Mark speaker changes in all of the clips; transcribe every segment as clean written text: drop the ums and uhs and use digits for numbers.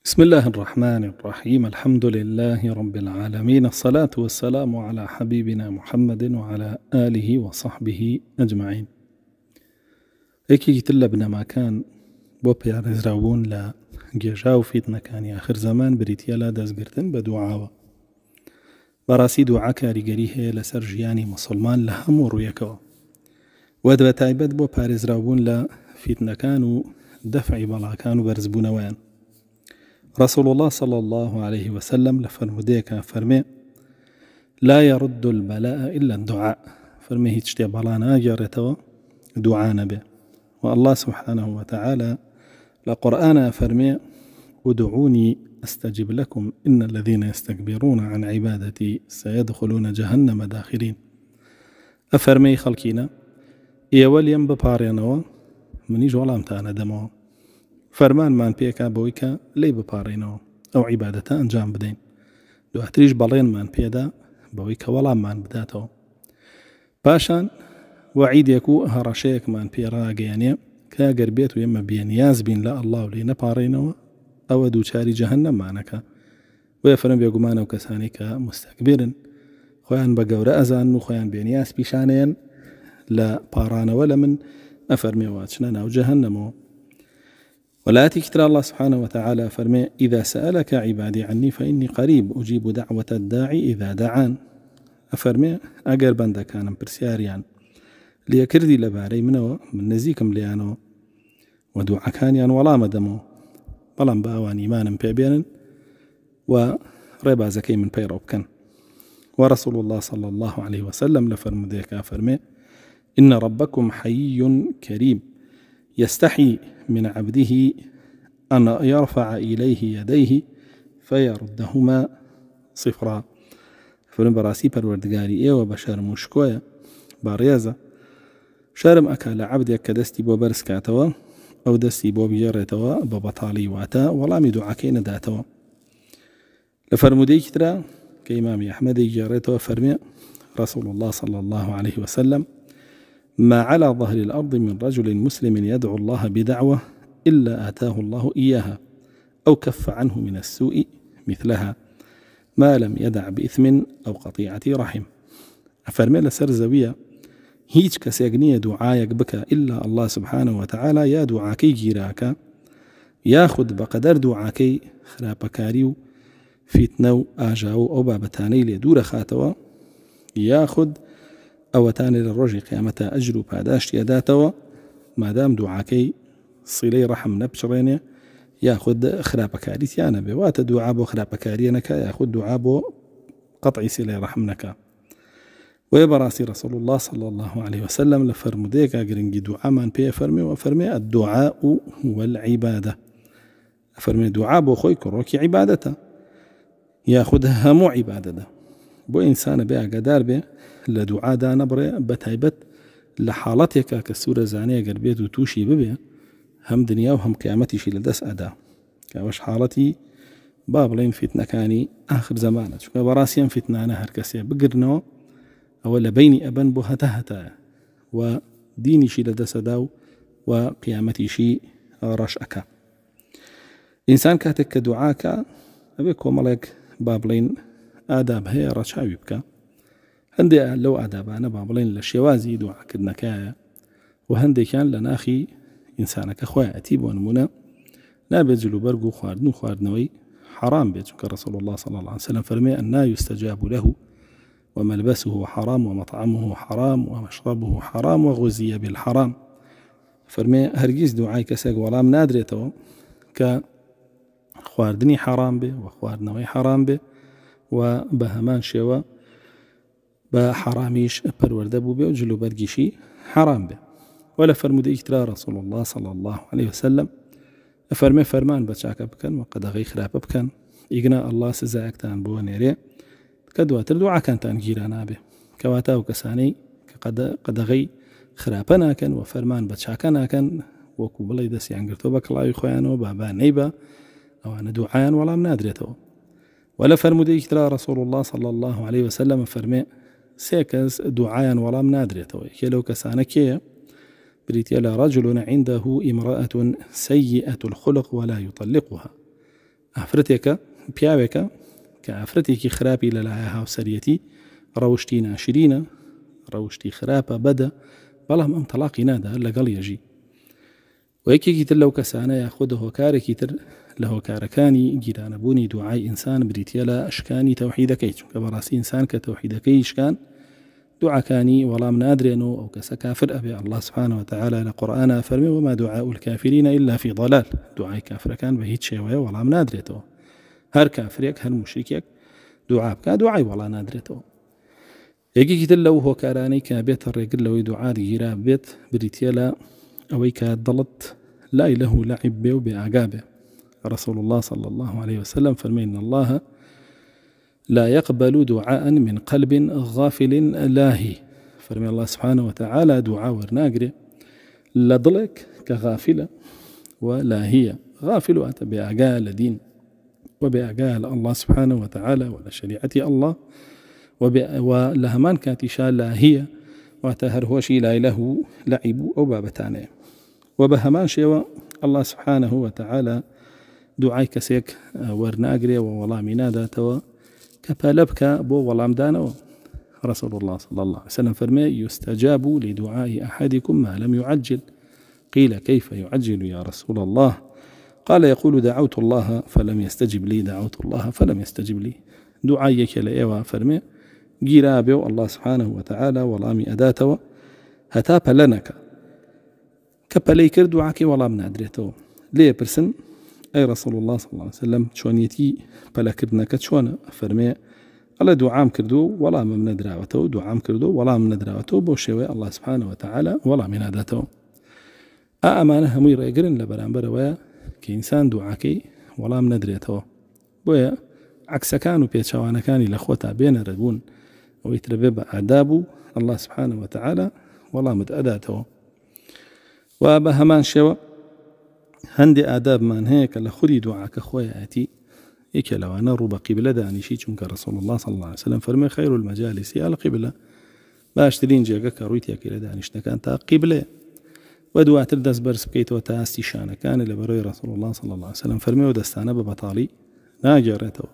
Speaker 1: بسم الله الرحمن الرحيم. الحمد لله رب العالمين، الصلاة والسلام على حبيبنا محمد وعلى آله وصحبه أجمعين. ايكي تلا بنما كان بو بيارزراون لا جيجاو فيتنا كان آخر زمان بريتيا لا دازگرتن بدعاوة براسي دعا كاريگريه لسر جياني مسلمان لهم رويكوا ود بتايبت بو بيارزراون لا فيتنا كانوا دفع بلا كانوا برزبونوان. رسول الله صلى الله عليه وسلم لفرموديك فرمي لا يرد البلاء إلا الدعاء، فرمي هيتشتي بلانا جارتوا دعانا به. والله سبحانه وتعالى لقرآن فرمي ادعوني أستجب لكم إن الذين يستكبرون عن عبادتي سيدخلون جهنم داخرين. أفرمي خلقينا إيا وليم ببارينوا منيج ولامتانا دموا فرمان مان بيكا بويكا لي ببارينو أو عبادتا أنجام بدين دواتريش بلين مان بيدا بويكا ولا مان بداتو باشان وعيد يكو هرشيك مان بيرا قيانيا كا قربيتو يما بينياز بين لا الله ولينا بارينو أو دوشاري جهنم مانكا ويفرم بيقومانا وكسانيكا مستكبرن خوان بقور أزان وخوان بينياز بيشانين لا بارانا ولا من أفرمي واتشنا أو جهنمو. ولا تكتر الله سبحانه وتعالى فرمي إذا سألك عبادي عني فإني قريب أجيب دعوة الداعي إذا دعان. أفرمي أقر بندا كان برسياريان ليكردي لباري منو من نزيكم ليانو ودعا كانيان ولا مدمو بلان باوان إيمان بيبين وربا زكي من بيروبكن. ورسول الله صلى الله عليه وسلم لفرمديك فرمي إن ربكم حي كريم يستحي من عبده أن يرفع إليه يديه فيردهما صفرا. فرم براسي پروردگاري ايوه بشار مشكوية باريزة شارم أكال عبدك كدستي بو برسكاتوا أو دستي بو بجارتوا ببطالي واتا ولامي دعاكين داتوا. لفرمودي كترا كإمام أحمد جارتوا فرمي رسول الله صلى الله عليه وسلم ما على ظهر الأرض من رجل مسلم يدعو الله بدعوة إلا آتاه الله إياها أو كف عنه من السوء مثلها ما لم يدع بإثم أو قطيعة رحم. أفرمي لسر زوية هيج كسيقنية دعايك بك إلا الله سبحانه وتعالى يا دعاكي جيراك ياخد بقدر دعاكي خرابكاريو فيتنو آجاو أو بابتاني لدور خاتوا ياخد أو تاني للرجل قيامتا أجر باداش يداتوا ما دام دعاكي صلي رحم نبشرين ياخد خرابكاري تيانا بوات دعابو خرابكارينك ياخد دعابو قطع صلي رحمنك. ويبراسي رسول الله صلى الله عليه وسلم لفرمديك قرنجي دعاء من بيه فرمي وفرمي الدعاء هو العبادة. فرمي دعابو خوي كروكي عبادته ياخدها مو عبادته بو إنسان بيع قدار بيه لدعاء دا نبري بتايبت لحالتك كسورة زانية قربيت وتوشي ببيه هم دنيا وهم قيامتي شي لدس أدا كاوش حالتي باب لين فتنة كاني آخر زمانة شو براسيا فتنة أنا هركسيا بقرنو أولا بيني أبن بوهتهتا وديني شي لدس أداو وقيامتي شي رش أكا. إنسان كاتك دعاك أبيك وملك باب لين آداب هي رشاوي بك هندي لو آداب أنا باب لين لشيوازي دعا كدنكايا وهندي كان لناخي إنسانك أخويا أتيب ونمونا نابجلو برقو خواردنو خواردنوي حرام بيتك رسول الله صلى الله عليه وسلم فرمي أن لا يستجاب له وملبسه حرام ومطعمه حرام ومشربه حرام وغزي بالحرام. فرمي هرقيز دعاي كساق ولام نادريتو كخواردني حرام به وخواردنوي حرام به وبهمان شوا بحراميش پروردبو به وجلو برقشي حرام به. ولا فرمودي اكترا رسول الله صلى الله عليه وسلم فرمي فرمان بچاك بكن وقد غي خراب بكن إغنى الله سزاك تان بوانيري كدواتر دعا كان تان جيرانا به كواتا وكساني قد غي خرابنا كان وفرمان بچاكنا كان وكو بلي دسي عنقرتو بك الله يخوانو بابا نيبا أو أنا دعايان ولا منادريتو. ولا فرمودي اكترا رسول الله صلى الله عليه وسلم فرمي سيكز دعايان ولا منادريتو كيلو كسانكيه بريتيا رجل عنده امرأة سيئة الخلق ولا يطلقها ئافرەتێکە پیاوێکە کە ئافرەتێکی خراپی لەلایە هاوسەریەتی ڕەوشی ناشرینە ڕەوشی خراپە بەدە بەڵام ئەم تەلاقی نادا لەگەڵ یەژی و یەکێکی تر لەو کەسانە یاخود هۆکارێکی تر لە هۆکارەکانی گیرانەبوونی دوعای ئینسان بریتە لە ئەشکانی تەوحیدەکەی چونکە بەڕاستی ئینسان کە تەوحیدەکەی شکان دوعاکانی وەڵام نادرێنەوە ئەو کەسە کافر ئەبێ الله سبحانه وتعالى لە قورئانە فەرمێ وما دعاء الكافرين إلا في ضلال دوعای کافرەکان بە هیچ شێوەیە وەڵام نادرێتەوە هەر کافرێک هەر موشریکێک دوعا بکات دوعای وەڵام نادرێتەوە یەکێکی تر لەو هۆکارانەی کە بێتە ڕێگر لەوەی دوعات گیرا بێت بریتە لە ئەوەی کە دڵت لای له لعب بێ و بێ ئاگا بێ رسول الله صلى الله عليه وسلم فرمي إن الله لا يقبل دعاء من قلب غافل لاهي فرمي الله سبحانه وتعالى دعاء ورناقري لضلك كغافلة ولاهية غافل وأتى بأعقال لدين وبأعقال الله سبحانه وتعالى ولا شريعة الله ولهمان كانت شاء لاهية وأتهر هو شيء لا له لعب أو بابتانه وبهمان شيء الله سبحانه وتعالى دعای کەسێک وەرناگرێ و وەڵامی ناداتەوە کە پەلە بکە بۆ وەڵام دانەوە رسول الله صلى الله عليه وسلم فرمي يستجاب لدعاء أحدكم ما لم يعجل قيل كيف يعجل يا رسول الله قال يقول دعوت الله فلم يستجب لي دعوت الله فلم يستجب لي دعايك لأيوة فرمي جيرابه الله سبحانه وتعالى وڵامی ئەداتەوە هەتا پەلەنەکە کە پەلەی کرد دوعاکەی وەڵام نادرێتەوە لێ پرسن أي رسول الله صلى الله عليه وسلم شونيتي بلا كردنك شون فرمي الله دعام كردو ولا من ندراوته دعام كردو ولا من ندراوته بوشوي الله سبحانه وتعالى ولا من هداته أمانة هم يرجعن لبرامبر ويا كإنسان دعاكي ولا من ندريته ويا عكس كانوا بيتشوانا كان لأخوته بين ردون ويتربى آدابه الله سبحانه وتعالى ولا متأداته وبهمان شوا هەندێ ئادابمان هەیە کە لە خوری دوعاکە خۆی ئاتی یەکێ لەوانە ڕوو بە قیبلە دانیشی چونکە رسول الله صلى الله عليه وسلم فەرمێ خەیر المەجالیس القیبلە باشترین جێگە کە ڕووی تێکەی لە دانیشتەکان تا قیبلەیە و دواتر دەست بەرز بکەیتەوە تا ئاستی شانەکانە لە بەرەوەی رسول الله صلى الله عليه وسلم فەرمێ و دەستانە بە بەتاڵی ناگێڕێتەوە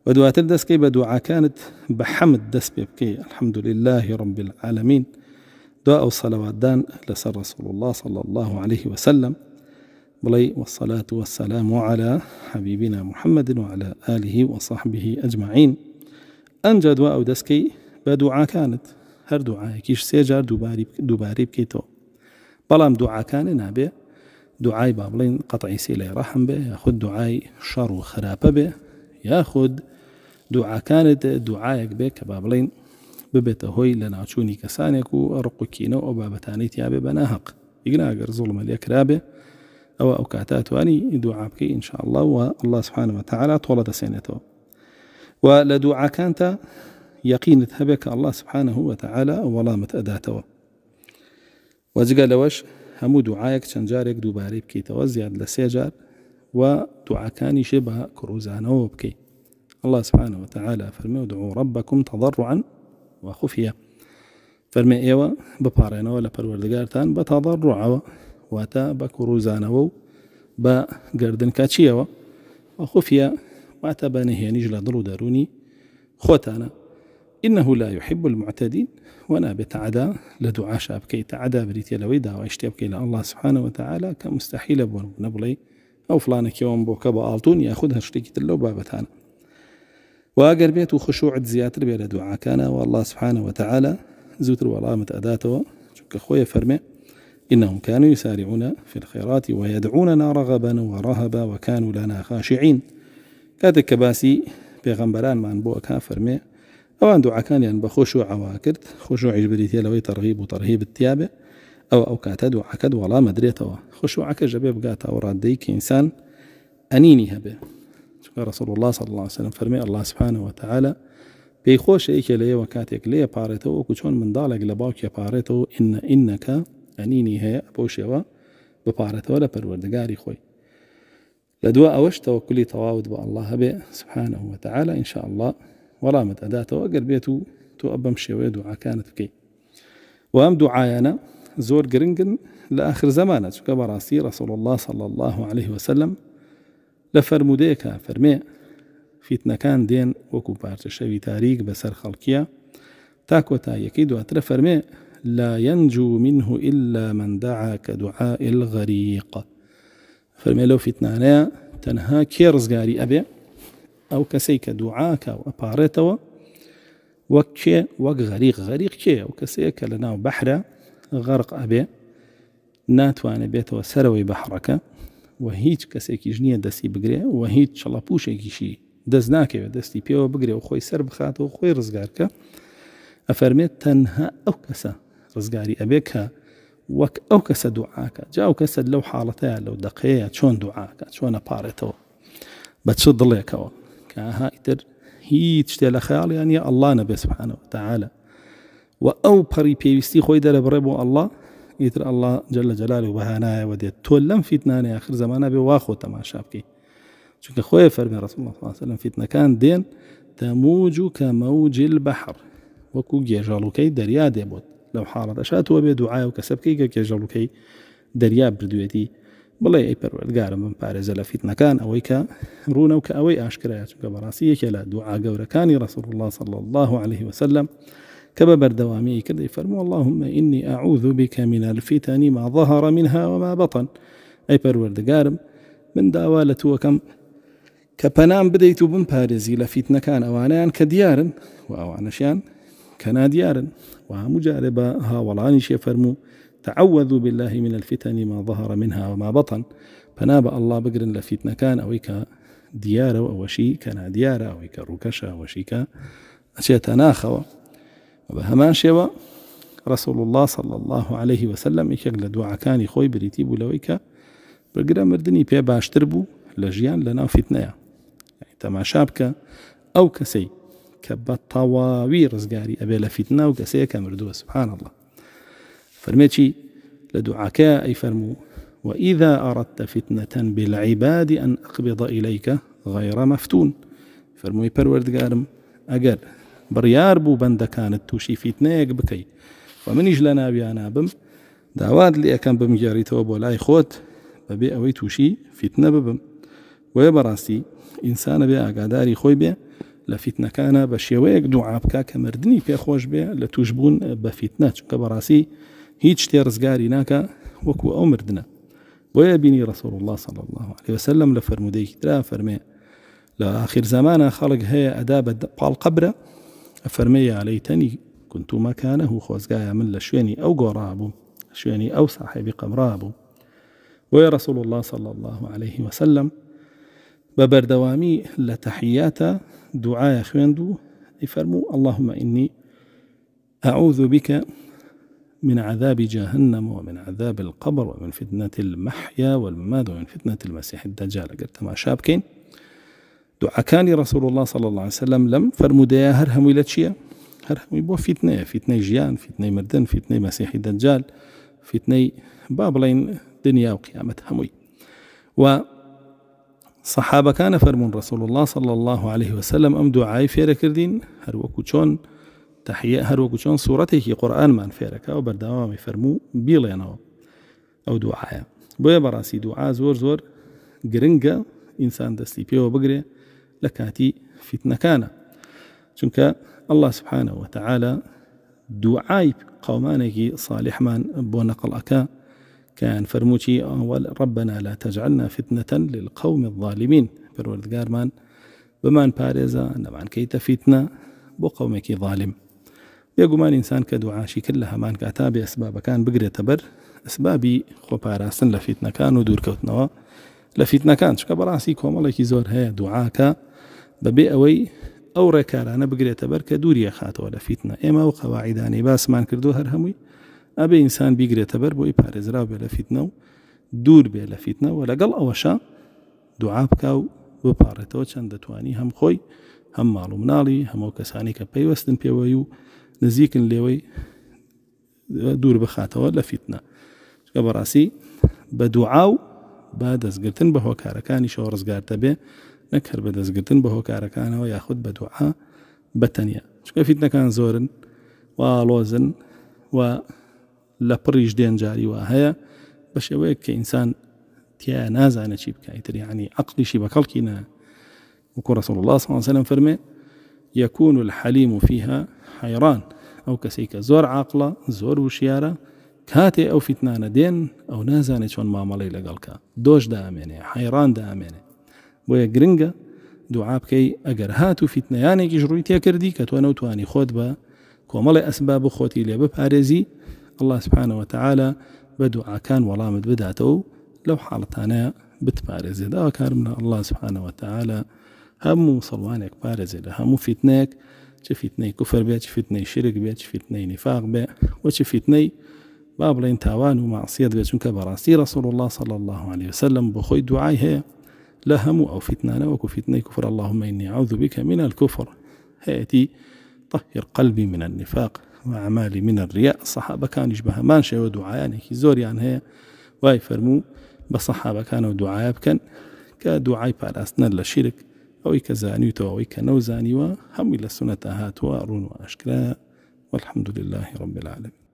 Speaker 1: و دواتر دەستکەی بە دوعاکانت بە حەمد دەست پێ بکەی الحمد لله رب العالمين دعا ئەو سەلەواتدان لەسەر رسول الله صلى الله عليه وسلم بلي والصلاة والسلام على حبيبنا محمد وعلى آله وصحبه أجمعين أنجد أو دسكي بدعاء كانت هر دعاء كيش سيجار دوباري بكيتو بلام دعاء كان نابي دعاء بابلين قطعي سيلي رحم به ياخد دعاء شر وخراب به ياخد دعاء كانت دعاء به كبابلين ببته هوي لنا چوني كسانك ورقو كينو أو بابتاني تيابي بناهق يقنا أقر ظلم اليكرابه أو أوكاتات واني دعاء بكي إن شاء الله والله سبحانه وتعالى طولة سنته ولدعاء كانت يقين تهبك الله سبحانه وتعالى ولا متأداته وزقال لوش همو دعايك شنجارك دوباري بكي توزياد لسيجار ودعاء كان شبه كروزانه بكي الله سبحانه وتعالى فرمي ودعوا ربكم تضرعا وخفيا فرمي ايوه ببارينه ولا پروردگارتان بتضرعا واتا بكروزانه بقردن كاتشيوا وخفيا واتا بنهيانيج لضلو داروني خوتانا إنه لا يحب المعتدين وانا بتعدى لدعاء شابكي تعدى بريتيا لويدا واشتبكي الله سبحانه وتعالى كمستحيل بنبلي أو فلانك يوم بوكا بآلتون ياخذها شريكة اللو بابتانا وأقر بيت وخشوع زياتر بيلا دعاء كان والله سبحانه وتعالى زوتر والله أداته شك خويا فرمي إنهم كانوا يسارعون في الخيرات ويدعوننا رغبا ورهبا وكانوا لنا خاشعين كاتك كباسي بيغمبران من بوك فرمي أوان دعاء كان يعني بخشوع واكرت خشوع جبريتي لوي ترغيب وترهيب التيابة أو كاتا دعاء كد ولا مدريتوا خشوعك جبيب قاتا وراديك إنسان أنيني هبه رسول الله صلى الله عليه وسلم فرمي الله سبحانه وتعالى بيخوش إيك ليه وكاتك ليه باريتو وكتون من ضالك لباك باريتو إنك أنيني هي بوشيوا بباريتو لبروردگاري خوي لدواء أوش توكلي تواود بالله به سبحانه وتعالى إن شاء الله ولا متأداته وقر بيتو تو أبم شوي دعاء كانت بكي وأم دعايانا زور قرنقن لآخر زمانة كبراسي رسول الله صلى الله عليه وسلم لفرموديك فرمي فيتنا كان دين وكو بارت شوي تاريك بسر خلقيا تاكوتا يكيد واتر فرمي لا ينجو منه إلا من دعا كدعاء الغريق فرمي لو فيتنانا تنها كيرزغاري أبي أو كسيك دعاك وأبارتوا وكي غريق كي أو كسيك لنا بحر غرق أبي ناتوان بيتو سروي بحرك وهيج كسيك جنية دستي بقري وهيج شلابوشي شي دزناكي دستي بيو بقري وخوي سر بخات وخوي رزقارك أفرميت تنها أو كسا رزقاري أبيك وك أو كسا دعاك جاو كسا لو حالتها لو دقيقة شون دعاك شون بارتو بتشد ليكوا كاها يتر هي تشتغل خيال يعني الله نبي سبحانه وتعالى وأو بري بيستي خوي در بربو الله يتر الله جل جلاله بهانا ودي تولم فتنة آخر زمانه بواخو تماشا بكي شوك خوي فرمي رسول الله صلى الله عليه وسلم فتنة كان دين تموج كموج البحر وكو جيجالوكي دريا ديبوت لو حارت أشات وبدعاء وكسبكي جيجالوكي دريا بردويتي بڵێ ئەی پەروەردگارم بم پارێزە لە فیتنەکان ئەوەی کە ڕوونە و کە ئەوەی ئاشکرایە چونکە بەڕاستیەکێ لە دوعا گەورەکانی رسول الله صلى الله عليه وسلم کە بە بەردەوامی کرد فەرموو اللهم إني أعوذ بك من الفتن ما ظهر منها وما بطن ئەی پەروەردگارم من داوا لە تووەکەم کە پەنام بدەیت و بم پارێزی لە فیتنەکان ئەوانیان کە دیارن و ئەوانەشیان کە نادیارن و هەموو جارێ بە هاوڵانیشێ فەرموو تعوذوا بالله من الفتن ما ظهر منها وما بطن فناب الله بقرن لفتنة كان أويك ديارة وشي كان ديارة أويك روكشة وشيكا أشياء تناخوا وبهمان شوا رسول الله صلى الله عليه وسلم يكغل دعاء كان خوي بريتيبو لويك بقرا مردني بي باشتربو لجيان لنا فتنة يعني تماشابك أو كسي كبطواوي رزقاري أبي لفتنة وكسي كمردو سبحان الله فرميتي لدعاك أي فرمو وإذا أردت فتنة بالعباد أن أقبض إليك غير مفتون فرموي پروردگارم أجر بريار بو بند كانت توشي فتنة بكي ومن يجلنا بيانا بم دعوات لي أكن بمجاري توب ولاي خوت ببي أوي توشي فتنة ببم ويبراسي إنسان بي أقاداري خوي بي لفتنة كان بشيويك دعابك كمردني بي خوش بي لتوجبون بفتنة كبراسي هيج تيرزقاري ناكا وكو أو مردنا ويبيني رسول الله صلى الله عليه وسلم لفرموديك ترى فرمي لآخر زمان خلق هي أداب القبر فرمي يا ليتني كنت مكانه خوزقايا من لشويني أو قرابو شويني أو صاحب قمرابو ويا رسول الله صلى الله عليه وسلم ببردوامي لتحيات دعاء خويندو يفرمو اللهم إني أعوذ بك من عذاب جهنم ومن عذاب القبر ومن فتنة المحيا والممات ومن فتنة المسيح الدجال قلت ما شابكين دعاء كان رسول الله صلى الله عليه وسلم لم فرموديا هرهم إلى تشيا هرهم يبو فتنة جيان فتنة مردن فتنة مسيح الدجال فتنة بابلين دنيا وقيامة هموي وصحابة كان فرمون رسول الله صلى الله عليه وسلم أم دعاء فيرا كردين هروكو چون تحية هروكو چون صورته قرآن من فيرك أو بردوام فرمو بيلينه أو دعاء بويا براسي دعاء زور قرنقة إنسان دستي بيو بقري لكاتي فتنة كان چونك الله سبحانه وتعالى دعاء قومانك صالح من بو نقل أكا كان فرموشي ربنا لا تجعلنا فتنة للقوم الظالمين پروردگار من بمان بارزا نمان كيت فتنة بو قومك ظالم يقومان إنسان كدعاشي كلها مان كاتابي أسباب كان بقري تبر أسبابي خو باراسن لفتنة كان ودور كوتنوا لفتنة كان شكا براسي كوم الله كي زور هيا دعاكا ببي أوي أو ركارانا بقري تبر كدوري خاتو ولا فتنة إما وقواعداني باس مان كردو هرهموي أبي إنسان بيقري تبر بو يبارز راو بلا فتنة دور بلا فتنة ولا قل أوشا دعابكاو ببارتو چند دتواني هم خوي هم مالو منالي هم كساني كبيوستن بيويو نزيكن ليوي دور بخاتو ولا فتنة كبراسي بدعاو بادز قرتن بهو كاركاني شو رزقار تبي نكر بدز قرتن بهو كاركانه وياخد بدعاء بتنيا شو فتنة كان زورن ولوزن و لبريج دين جاري وهيا بشويك كإنسان تیا نازانە چی بکایتر یعنی عقلیشی بەکەڵکی نا وەکو رسول الله صلى الله عليه وسلم فەرمێ يكون الحليم فيها حيران ئەو کەسێک کە زۆر عاقڵە زۆر وشیارە کاتێ ئەو فتنانە دێن ئەو نازانێت چۆن مامەڵەی لەگەڵکە دۆش دامێنێ حەیران دامێنێ بۆیە گرنگە دوعا بکەی ئەگەر هات و فتنەیانێکیش ڕووی تێکردی کە تۆ نەوتوانی خۆت بە کۆمەڵی ئەسباب و خۆتی لێ بپارێزی الله سبحانه وتعالى بە دوعاکان وەڵامت بداتەوە و لەو حاڵەتانە بتپارێزێت ئەوە کارم لە الله سبحانه وتعالى هەموو مسلمانێک پارێزێت لە هەموو فتنەیەک چه فتنەی کوفر بێت چه فتنەی شرک بێت چه فتنەی نفاق بێت و چه فتنەی با بڵێن تاوان و معصیەت بێت چونکە بەڕاستی رسول الله صلى الله عليه وسلم بۆ خۆی دوعای هەیە لە هەموو ئەو فتنانە وەکو فتنەی کوفر اللهم إني أعوذ بك من الكفر هەیەتی طهر قلبي من النفاق وأعمالي من الرياء الصحابة كانش بهمان شيء ودعايانێکی زۆریان هەیە وای فەرموو بە سەحابەکانەوە دوعای بکەن کە دوعای پاراستنە لە شرک ئەوەی کە زانیوتەوە ئەوەی کە نەوزانیوە هەمووی لە سونەتە هاتووە ڕوون و ئاشکرا والحمد لله رب العالمين.